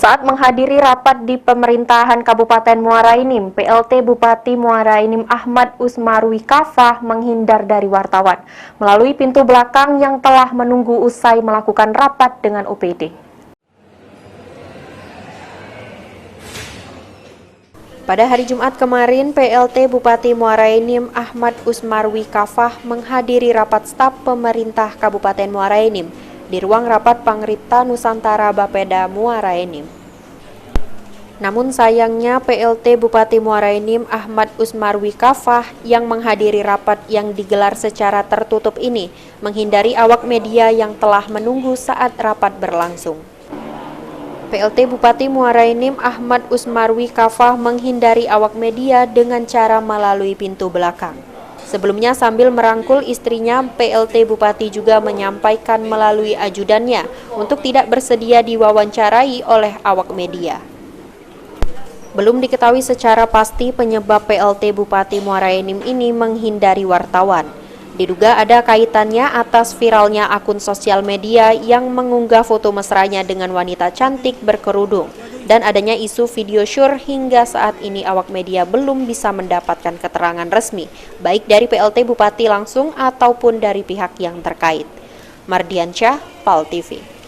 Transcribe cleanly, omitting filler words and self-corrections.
Saat menghadiri rapat di pemerintahan Kabupaten Muara Enim, PLT Bupati Muara Enim Ahmad Usmarwi Kafah menghindar dari wartawan melalui pintu belakang yang telah menunggu usai melakukan rapat dengan OPD. Pada hari Jumat kemarin, PLT Bupati Muara Enim Ahmad Usmarwi Kafah menghadiri rapat staf pemerintah Kabupaten Muara Enim di ruang rapat Pangripta Nusantara Bapeda Muara Enim. Namun sayangnya PLT Bupati Muara Enim Ahmad Usmarwi Kafah yang menghadiri rapat yang digelar secara tertutup ini menghindari awak media yang telah menunggu saat rapat berlangsung. PLT Bupati Muara Enim Ahmad Usmarwi Kafah menghindari awak media dengan cara melalui pintu belakang. Sebelumnya sambil merangkul istrinya, PLT Bupati juga menyampaikan melalui ajudannya untuk tidak bersedia diwawancarai oleh awak media. Belum diketahui secara pasti penyebab PLT Bupati Muara Enim ini menghindari wartawan. Diduga ada kaitannya atas viralnya akun sosial media yang mengunggah foto mesranya dengan wanita cantik berkerudung dan adanya isu video syur. Hingga saat ini awak media belum bisa mendapatkan keterangan resmi baik dari PLT Bupati langsung ataupun dari pihak yang terkait. Mardiansyah, PAL TV.